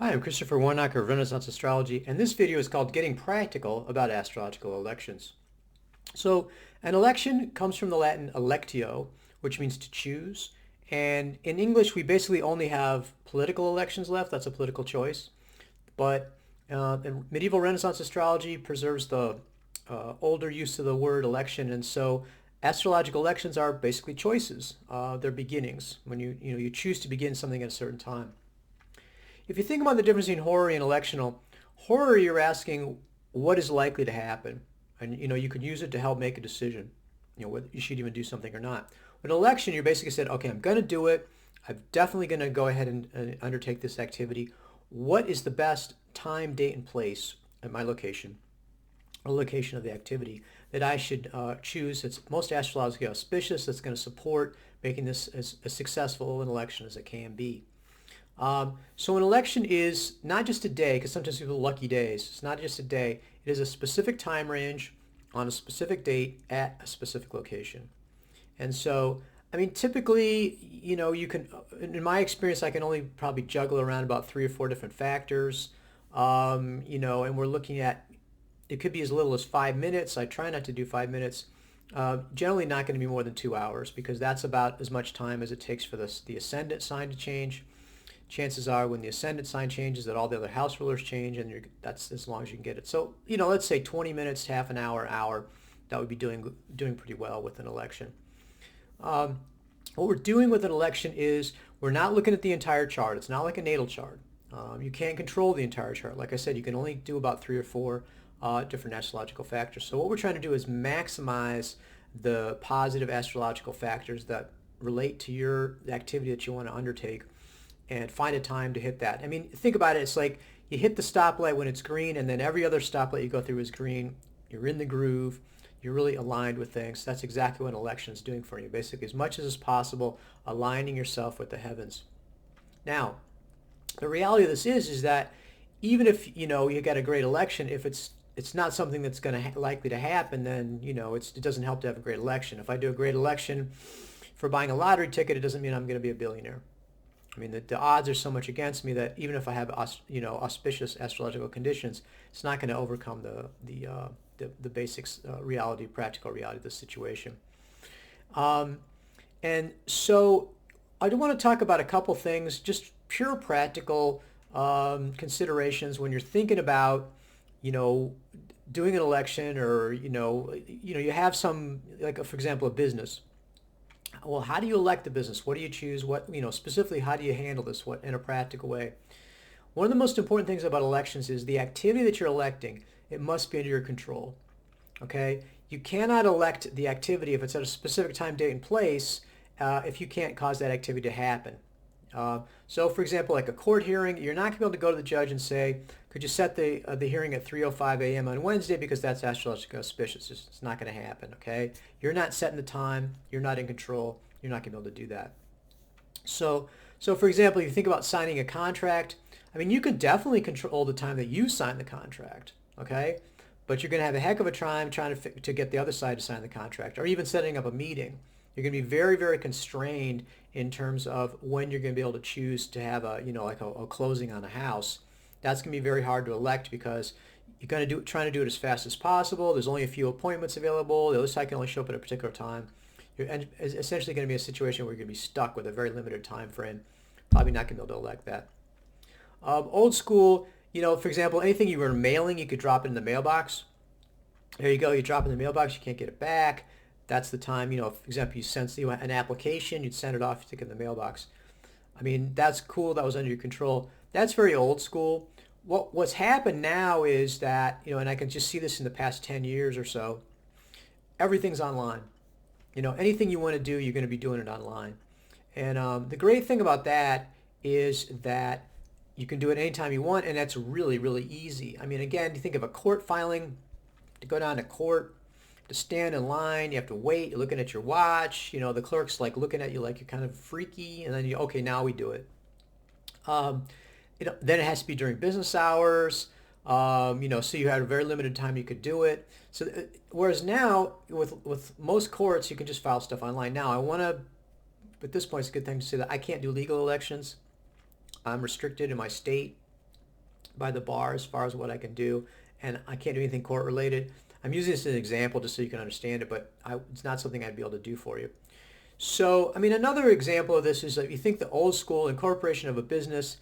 Hi, I'm Christopher Warnock of Renaissance Astrology, and this video is called Getting Practical about Astrological Elections. So, an election comes from the Latin electio, which means to choose. And in English, we basically only have political elections left. That's a political choice. But in medieval Renaissance astrology preserves the older use of the word election, and so astrological elections are basically choices. They're beginnings when you choose to begin something at a certain time. If you think about the difference between horary and electional, horary you're asking what is likely to happen, and you could use it to help make a decision, whether you should even do something or not. With election, you basically said, okay, I'm going to do it. I'm definitely going to go ahead and undertake this activity. What is the best time, date, and place at my location, or location of the activity that I should choose that's most astrologically auspicious, that's going to support making this as successful an election as it can be. So an election is not just a day, because sometimes people have lucky days. It's not just a day. It is a specific time range on a specific date at a specific location. And so, I mean, typically, you can, in my experience, I can only probably juggle around about 3 or 4 different factors. And we're looking at, it could be as little as 5 minutes. I try not to do 5 minutes. Generally not going to be more than 2 hours because that's about as much time as it takes for the ascendant sign to change. Chances are when the ascendant sign changes that all the other house rulers change, and that's as long as you can get it. So, let's say 20 minutes, half an hour, that would be doing pretty well with an election. What we're doing with an election is we're not looking at the entire chart. It's not like a natal chart. You can't control the entire chart. Like I said, you can only do about 3 or 4 different astrological factors. So what we're trying to do is maximize the positive astrological factors that relate to the activity that you want to undertake and find a time to hit that. I mean, think about it. It's like you hit the stoplight when it's green, and then every other stoplight you go through is green. You're in the groove. You're really aligned with things. That's exactly what an election is doing for you. Basically, as much as possible, aligning yourself with the heavens. Now, the reality of this is that even if you get a great election, if it's not something that's going to likely to happen, then it doesn't help to have a great election. If I do a great election for buying a lottery ticket, it doesn't mean I'm going to be a billionaire. I mean, the odds are so much against me that even if I have auspicious astrological conditions, it's not going to overcome the basics reality, practical reality of the situation. And so I do want to talk about a couple things, just pure practical considerations when you're thinking about, doing an election, or you have some, like for example a business. Well, how do you elect the business? What do you choose? What, specifically, how do you handle this in a practical way? One of the most important things about elections is the activity that you're electing. It must be under your control. Okay? You cannot elect the activity if it's at a specific time, date, and place if you can't cause that activity to happen. So, for example, like a court hearing, you're not going to be able to go to the judge and say, could you set the hearing at 3:05 a.m. on Wednesday because that's astrologically auspicious. It's not going to happen, okay? You're not setting the time. You're not in control. You're not going to be able to do that. So for example, you think about signing a contract. I mean, you can definitely control the time that you sign the contract, okay? But you're going to have a heck of a time trying to get the other side to sign the contract, or even setting up a meeting. You're going to be very, very constrained in terms of when you're going to be able to choose to have like a closing on a house. That's going to be very hard to elect because you're going to trying to do it as fast as possible. There's only a few appointments available. The other side can only show up at a particular time. You're essentially going to be a situation where you're going to be stuck with a very limited time frame. Probably not going to be able to elect that. Old school, for example, anything you were mailing, you could drop it in the mailbox. There you go. You drop it in the mailbox. You can't get it back. That's the time, for example, you send an application, you'd send it off, you stick it in the mailbox. I mean, that's cool. That was under your control. That's very old school. What's happened now is that, and I can just see this in the past 10 years or so, everything's online. Anything you want to do, you're going to be doing it online. And the great thing about that is that you can do it anytime you want, and that's really, really easy. I mean, again, you think of a court filing, to go down to court, to stand in line, you have to wait, you're looking at your watch, the clerk's like looking at you like you're kind of freaky, and then okay, now we do it. Then it has to be during business hours, so you had a very limited time you could do it. So whereas now with most courts, you can just file stuff online. Now at this point, it's a good thing to say that I can't do legal elections. I'm restricted in my state by the bar as far as what I can do, and I can't do anything court related. I'm using this as an example just so you can understand it, but it's not something I'd be able to do for you. So, I mean, another example of this is if you think the old school incorporation of a business,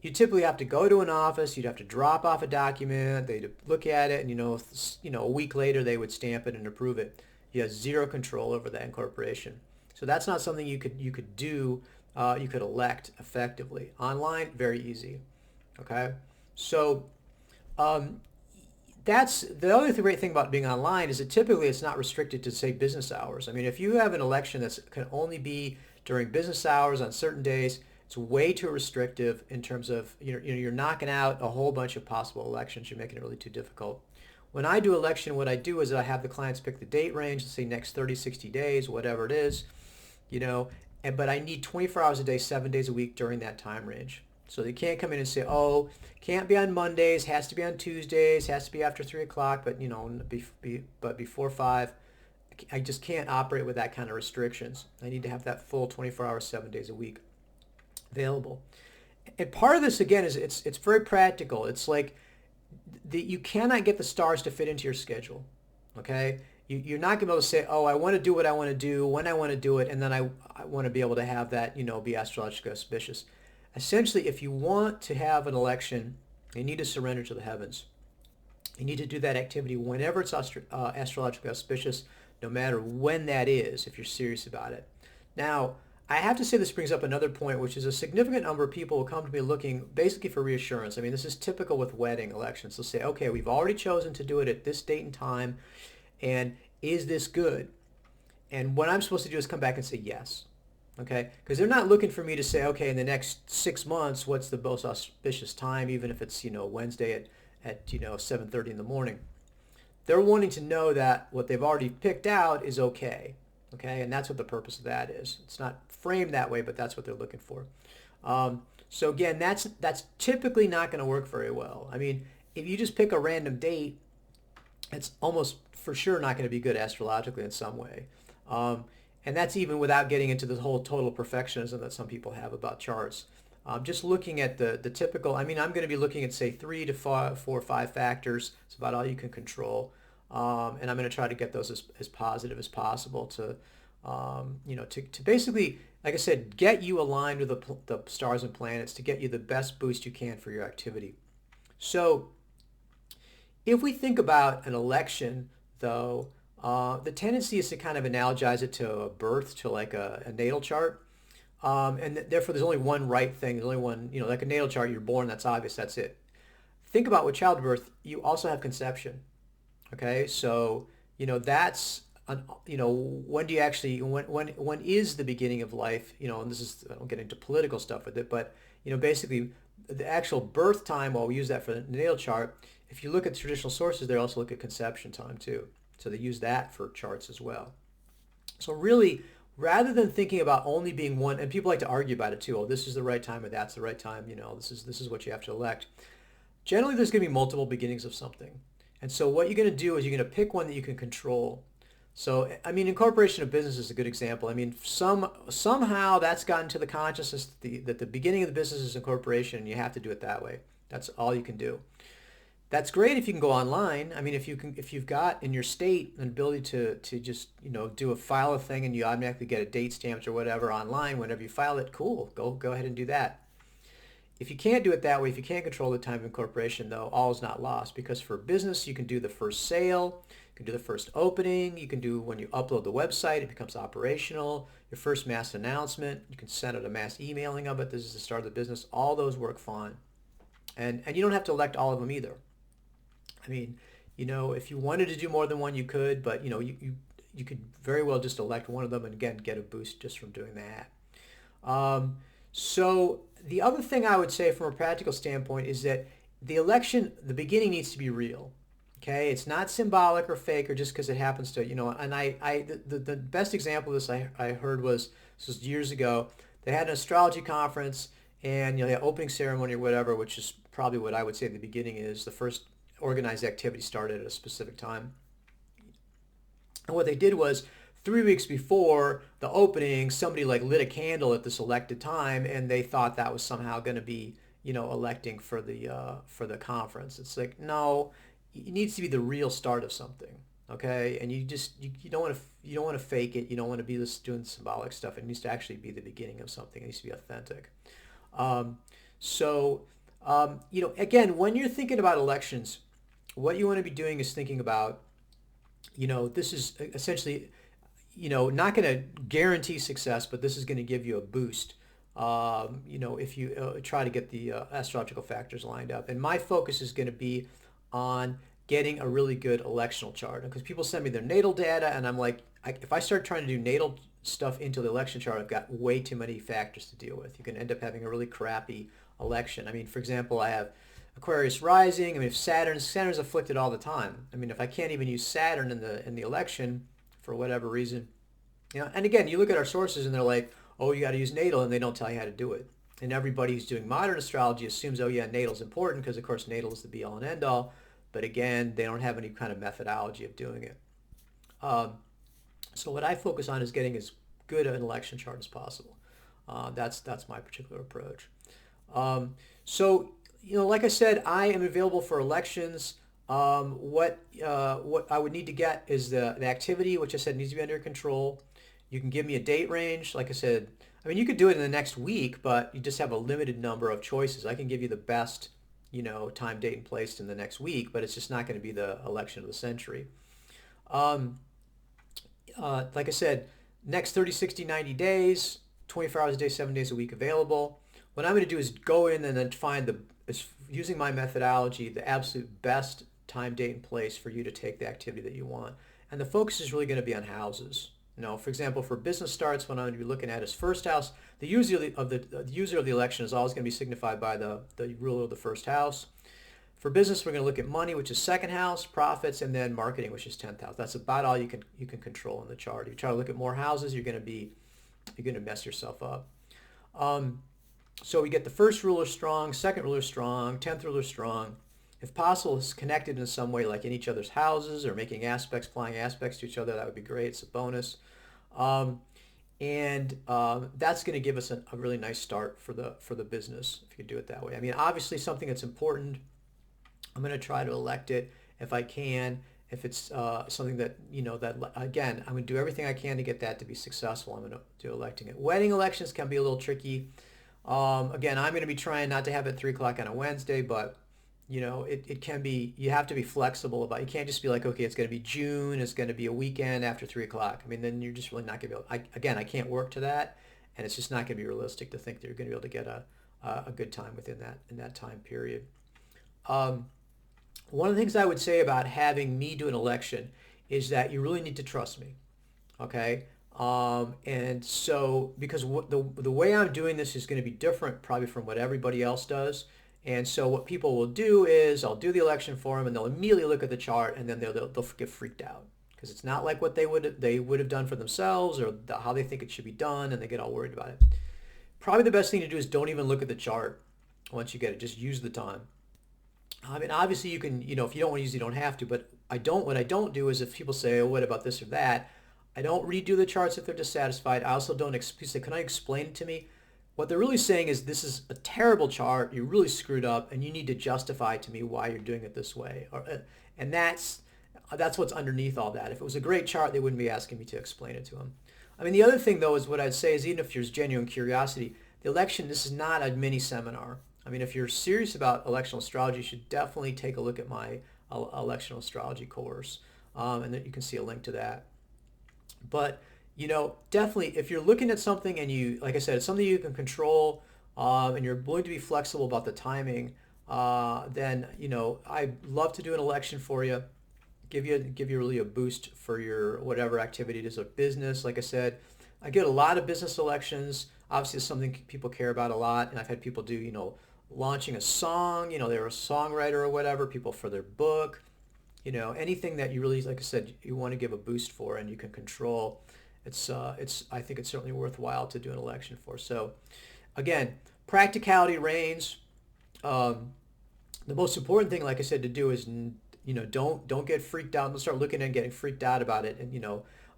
you typically have to go to an office, you'd have to drop off a document, they'd look at it, and a week later they would stamp it and approve it. You have zero control over that incorporation. So that's not something you could do, you could elect effectively. Online, very easy. Okay, so um, that's the other great thing about being online is that typically it's not restricted to say business hours. I mean, if you have an election that can only be during business hours on certain days, it's way too restrictive in terms of you're knocking out a whole bunch of possible elections. You're making it really too difficult. When I do election, what I do is I have the clients pick the date range, let's say next 30, 60 days, whatever it is, but I need 24 hours a day, 7 days a week during that time range. So they can't come in and say, oh, can't be on Mondays, has to be on Tuesdays, has to be after 3 o'clock, but but before 5. I just can't operate with that kind of restrictions. I need to have that full 24 hours, 7 days a week available. And part of this again is it's very practical. It's like you cannot get the stars to fit into your schedule. Okay, you're not going to be able to say, oh, I want to do what I want to do when I want to do it, and then I want to be able to have that be astrologically auspicious. Essentially, if you want to have an election, you need to surrender to the heavens. You need to do that activity whenever it's astrologically auspicious, no matter when that is, if you're serious about it. Now, I have to say this brings up another point, which is a significant number of people will come to me looking basically for reassurance. I mean, this is typical with wedding elections. They'll say, okay, we've already chosen to do it at this date and time, and is this good? And what I'm supposed to do is come back and say yes. Okay, because they're not looking for me to say, okay, in the next 6 months, what's the most auspicious time, even if it's Wednesday at 7:30 in the morning. They're wanting to know that what they've already picked out is okay. Okay, and that's what the purpose of that is. It's not framed that way, but that's what they're looking for. So again, that's typically not going to work very well. I mean, if you just pick a random date, it's almost for sure not going to be good astrologically in some way. And that's even without getting into the whole total perfectionism that some people have about charts. Just looking at the typical, I mean, I'm going to be looking at, say, 3 to 4 or 5 factors. It's about all you can control. And I'm going to try to get those as positive as possible to basically, like I said, get you aligned with the stars and planets to get you the best boost you can for your activity. So if we think about an election, though, the tendency is to kind of analogize it to a birth, to like a natal chart. And therefore, there's only one right thing. There's only one, like a natal chart, you're born, that's obvious, that's it. Think about with childbirth, you also have conception. Okay, so, that's, when do you actually, when is the beginning of life? And this is, I don't get into political stuff with it, but, basically, the actual birth time, while we use that for the natal chart, if you look at traditional sources, they also look at conception time too. So they use that for charts as well. So really, rather than thinking about only being one, and people like to argue about it too, oh, this is the right time or that's the right time, this is what you have to elect. Generally, there's going to be multiple beginnings of something. And so what you're going to do is you're going to pick one that you can control. So, I mean, incorporation of business is a good example. I mean, somehow that's gotten to the consciousness that the beginning of the business is incorporation, and you have to do it that way. That's all you can do. That's great if you can go online. I mean, if you've got in your state an ability to just file a thing and you automatically get a date stamped or whatever online whenever you file it, cool. Go ahead and do that. If you can't do it that way, if you can't control the time of incorporation, though, all is not lost, because for business you can do the first sale, you can do the first opening, you can do when you upload the website, it becomes operational, your first mass announcement, you can send out a mass emailing of it, this is the start of the business, all those work fine. And you don't have to elect all of them either. I mean, if you wanted to do more than one, you could, but you could very well just elect one of them and again get a boost just from doing that. So the other thing I would say from a practical standpoint is that the election, the beginning needs to be real. Okay, it's not symbolic or fake or just because it happens to, and the best example of this I heard was, this was years ago, they had an astrology conference and the opening ceremony or whatever, which is probably what I would say the beginning is, the first organized activity started at a specific time. And what they did was 3 weeks before the opening, somebody lit a candle at the selected time, and they thought that was somehow going to be, electing for the conference. It's like, no, it needs to be the real start of something. Okay, and you don't want to fake it. You don't want to be just doing symbolic stuff. It needs to actually be the beginning of something. It needs to be authentic. Um, so again, when you're thinking about elections, what you want to be doing is thinking about, this is essentially, not going to guarantee success, but this is going to give you a boost. If you try to get the astrological factors lined up. And my focus is going to be on getting a really good electional chart, because people send me their natal data, and I'm like, if I start trying to do natal stuff into the election chart, I've got way too many factors to deal with. You can end up having a really crappy election. I mean, for example, I have Aquarius rising. I mean, if Saturn's afflicted all the time. I mean, if I can't even use Saturn in the election for whatever reason, and again, you look at our sources and they're like, oh, you got to use natal, and they don't tell you how to do it. And everybody who's doing modern astrology assumes, oh yeah, natal's important because of course natal is the be all and end all. But again, they don't have any kind of methodology of doing it. So what I focus on is getting as good an election chart as possible. That's my particular approach. So like I said, I am available for elections. What I would need to get is the activity, which I said needs to be under control. You can give me a date range. Like I said, I mean, you could do it in the next week, but you just have a limited number of choices. I can give you the best, time, date, and place in the next week, but it's just not going to be the election of the century. Like I said, next 30, 60, 90 days, 24 hours a day, 7 days a week available. What I'm going to do is go in and then find using my methodology, the absolute best time, date, and place for you to take the activity that you want. And the focus is really going to be on houses. For example, for business starts, what I'm going to be looking at is first house. The user of the election is always going to be signified by the ruler of the first house. For business, we're going to look at money, which is second house, profits, and then marketing, which is 10th house. That's about all you can control in the chart. If you try to look at more houses, you're going to mess yourself up. So we get the first ruler strong, second ruler strong, 10th ruler strong. If possible, it's connected in some way, like in each other's houses or making aspects, applying aspects to each other. That would be great. It's a bonus. That's going to give us a really nice start for the business if you do it that way. I mean, obviously something that's important, I'm going to try to elect it if I can. If it's something that, again, I'm going to do everything I can to get that to be successful. I'm going to do electing it. Wedding elections can be a little tricky. Again, I'm going to be trying not to have it at 3 o'clock on a Wednesday, but it can be, you have to be flexible about it. You can't just be like, okay, it's going to be June, it's going to be a weekend after 3 o'clock. I mean, then you're just really not going to be able, I can't work to that, and it's just not going to be realistic to think that you're going to be able to get a good time in that time period. One of the things I would say about having me do an election is that you really need to trust me, okay? And so, because the way I'm doing this is going to be different probably from what everybody else does. And so what people will do is I'll do the election for them, and they'll immediately look at the chart, and then they'll get freaked out because it's not like what they would have done for themselves or how they think it should be done, and they get all worried about it. Probably the best thing to do is don't even look at the chart once you get it. Just use the time. I mean, obviously you can, if you don't want to use it, you don't have to. But what I don't do is if people say, oh, what about this or that, I don't redo the charts if they're dissatisfied. I also don't say, can I explain it to me? What they're really saying is this is a terrible chart, you really screwed up, and you need to justify to me why you're doing it this way. And that's what's underneath all that. If it was a great chart, they wouldn't be asking me to explain it to them. I mean, the other thing, though, is what I'd say is even if there's genuine curiosity, the election, this is not a mini seminar. I mean, if you're serious about electional astrology, you should definitely take a look at my electional astrology course, and then you can see a link to that. But definitely, if you're looking at something and you, like I said, it's something you can control, and you're willing to be flexible about the timing, then, I'd love to do an election for you, give you really a boost for your whatever activity it is of business. Like I said, I get a lot of business elections. Obviously, it's something people care about a lot, and I've had people do, launching a song, they're a songwriter or whatever, people for their book, anything that you really, like I said, you want to give a boost for and you can control. I think it's certainly worthwhile to do an election for. So again, practicality reigns. The most important thing, like I said, to do is, don't get freaked out. Don't start looking and getting freaked out about it. And,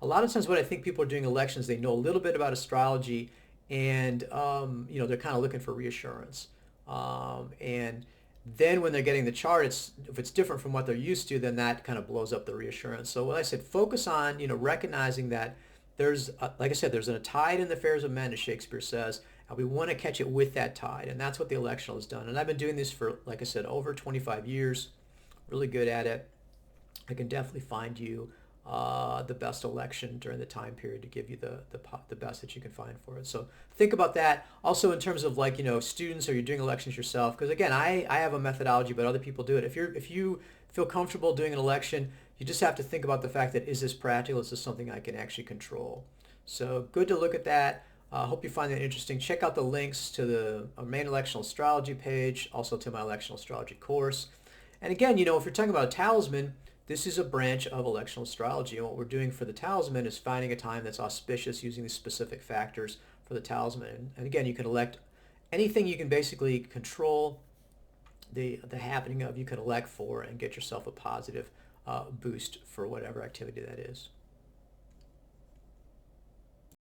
a lot of times what I think people are doing elections, they know a little bit about astrology and, they're kind of looking for reassurance. And then when they're getting the chart, if it's different from what they're used to, then that kind of blows up the reassurance. So what I said, focus on, recognizing that like I said, there's a tide in the affairs of men, as Shakespeare says, and we want to catch it with that tide. And that's what the electional has done. And I've been doing this for, like I said, over 25 years, really good at it. I can definitely find you the best election during the time period to give you the best that you can find for it. So think about that. Also in terms of like, students, or you're doing elections yourself, because again, I have a methodology, but other people do it. If you feel comfortable doing an election, you just have to think about the fact that, is this practical? Is this something I can actually control? So good to look at that. I hope you find that interesting. Check out the links to the main electional astrology page, also to my electional astrology course. And again, if you're talking about a talisman, this is a branch of electional astrology. And what we're doing for the talisman is finding a time that's auspicious using these specific factors for the talisman. And again, you can elect anything you can basically control the happening of, you can elect for and get yourself a positive boost for whatever activity that is.